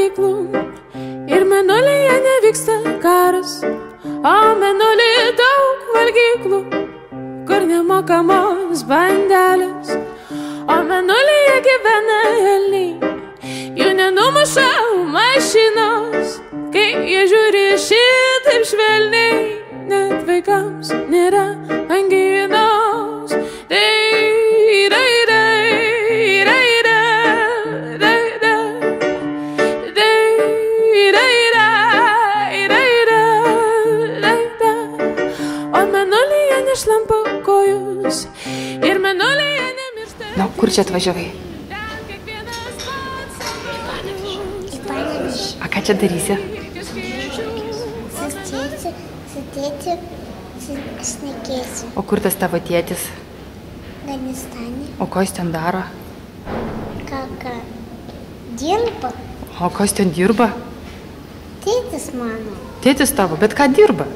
valgyklų ir mėnulyje nevyksta karas, o mėnulyje daug valgyklų, kur nemokamos bandelės, o mėnulyje gyvena elniai, jų nenumuša mašinos, kai jie žiūri šitaip švelniai, net vaikams nėra anginos. Šlampa kojus ir mėnulyje nemiršta. Na, kur čia atvažiavai? Į Panevėžį. A ką čia darysi? Su tėčiu šnekėsiu. O kur tas tavo tėtis? Afganistane. O ko jis ten daro? Ką? Dirba? O ko jis ten dirba? Tėtis mano. Tėtis tavo, bet ką dirba?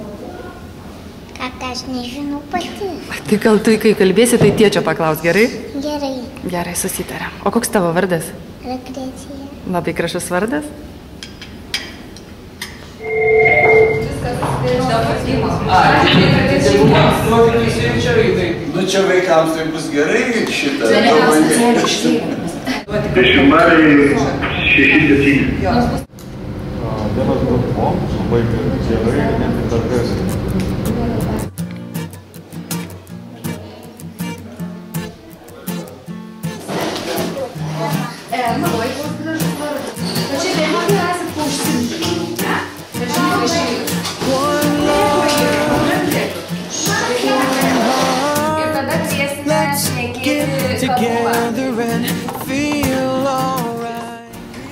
Ką aš nežinau pati. Tai gal tu, kai kalbėsi, tai tėčio paklaus, gerai? Gerai. Gerai, susitarėm. O koks tavo vardas? Rekreacija. Labai gražus vardas. Nu čia vaikams tai bus gerai šitą. Dešimtmariai 6-7. Vienas grupom, vaikai tėvai, net ir dargas.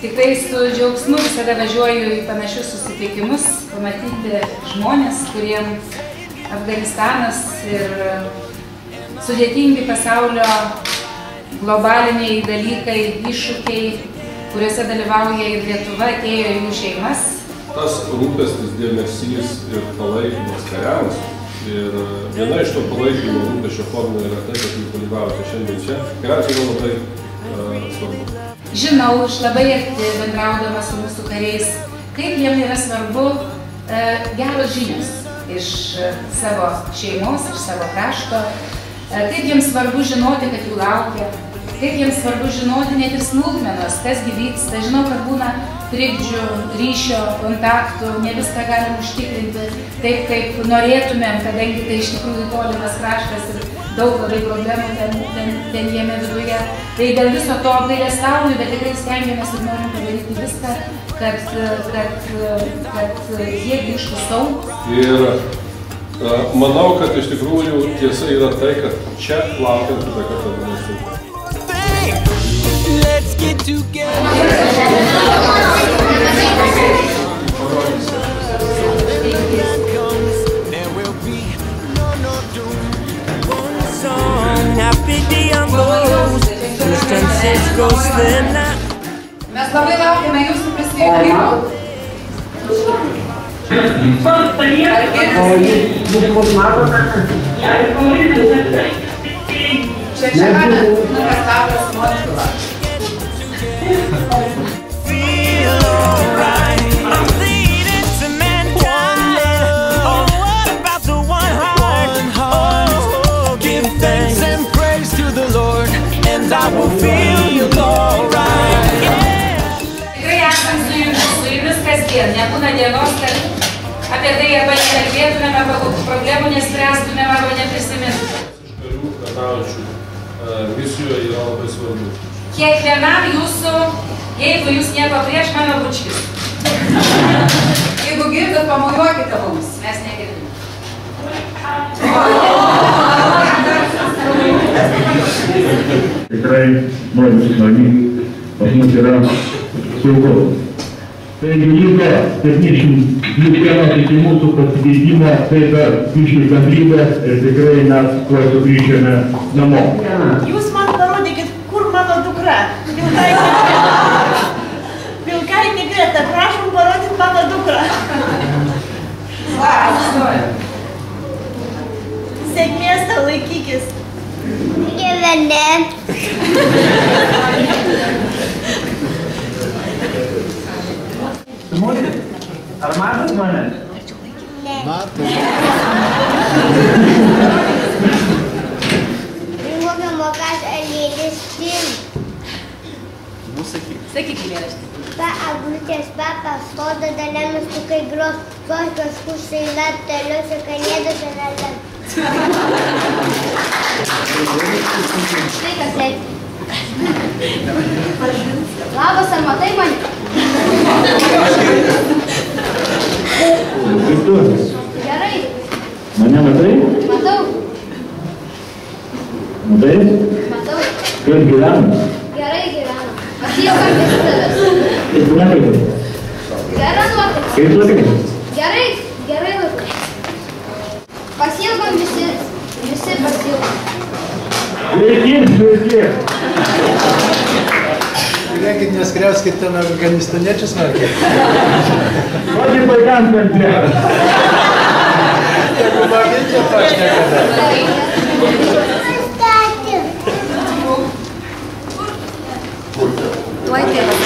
Tikrai su džiaugsmu visada važiuoju į panašius susitikimus, pamatyti žmonės, kuriem Afganistanas ir sudėtingi pasaulio globaliniai dalykai, iššūkiai, kuriuose dalyvauja ir Lietuva, atėjo į jų šeimas. Tas rūpestis, dėmesys ir palaikymas kariams. Ir viena iš to palaikymo rūpesčio formų yra tai, kad jūs dalyvavote šiandien čia. Kariams yra labai svarbu. Žinau, aš labai arti bendraudama su mūsų kariais, kaip jiem yra svarbu geros žinios iš savo šeimos, iš savo krašto, kaip jiems svarbu žinoti, kad jų laukia, kaip jiems svarbu žinoti net ir smulkmenos, kas vyksta. Žinau, kad būna trikdžių, ryšio, kontaktų, ne viską galim užtikrinti taip, kaip norėtumėm, kadangi tai iš tikrųjų tolimas kraštas ir daug labai problemų ten jame viduje. Tai dėl viso to apgailestauju, bet tikrai stengiamės ir norim padaryti viską, kad jie grįžtų saugūs. Ir manau, kad iš tikrųjų tiesa yra tai, kad čia laukiant kitą kartą būna sunku. Mes labai laukiame jūsų prisijungimo. Čia nukas Tauras Močkova. Tikrai esam su jumis kasdien, nebūna dienos, kad apie tai arba nekalbėtumėm, arba kokių problemų nespręstumėm, arba neprisimintumėm. Karių tarnaujančių misijoje yra labai svarbu. Kiekvienam jūsų, jeigu jūs nieko prieš, mano bučkis. Jeigu girdot, pamojuokite mums, mes negirdime. Tikrai noriu su manim, pas mus yra saugu. Taigi liko 72 dienos iki mūsų pasikeitimą, tai per biškį kantrybės ir tikrai mes tuoj sugrįžėme namo. Jūs man parodykit, kur mano dukra. Vilkaitė Greta, prašom parodyti mano dukrą. Sėkmės tau, laikykis. Gyvene. Ramūnė, ar matot mane? Ne. Kokią mokas alėlės tim. Sakyk eilėraštį. Ta aglutės papas sodo dalenos tukai gros, kokios kušai lapteliuose kalėdose nelam. Štai kas leidė. Labas, ar matai mane? Kaip tu? Gerai. Mane matai? Matau. Matai? Matau. Kaip gyvenam? Gerai gyvenam. Pasiilgam visi tavęs. Kaip nuotaika? Gera nuotaika. Kaip nuotaika? Gerai, gerai laiku. Pasiilgam visi pasiilgam. Sveiki, sveiki. Žiūrėkit, neskriauskit ten afganistaniečius markės. Kokį vaikams bendrė? Jeigu maginti, pašnekate. Tuoj tėvas.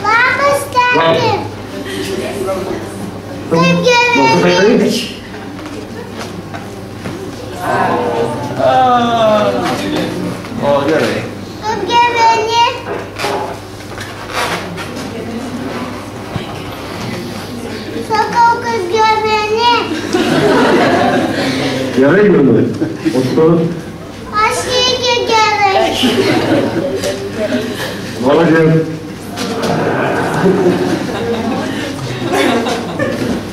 Labas, tėti. Kaip gerai. O, gerai. Kaip gyveni? Sakau, kaip gyveni. Gerai, gyvenu. O tu? Aš irgi gerai. Молодец.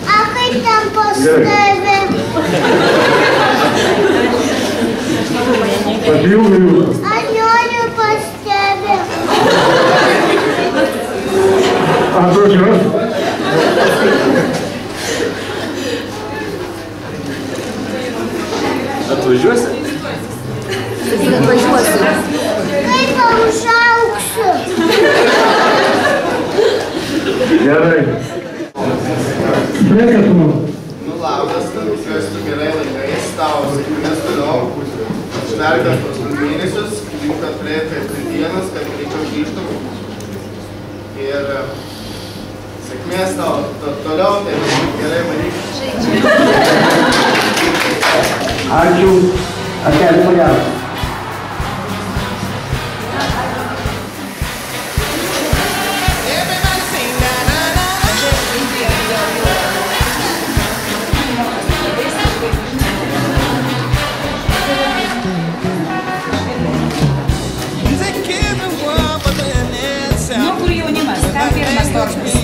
A kaip ten pas tave? Pasiūliu. Aš noriu pas tave. Atrodo. Atvažiuosi? Sakyk, atvažiuosiu. Kaip užaugsiu? Gerai. Sveikas, man. Nu, labas, tikiuosi tu gerai laikais, tau sėkmės toliau. Atšvergas tos mėnesius, jų kad praeitą 3 dienas, kad greičiau grįžtum. Ir sėkmės tau toliau, tai gerai maryk. Ačiū. Akelį pagerą. Nu, kur jaunimas, ten pirmas toks.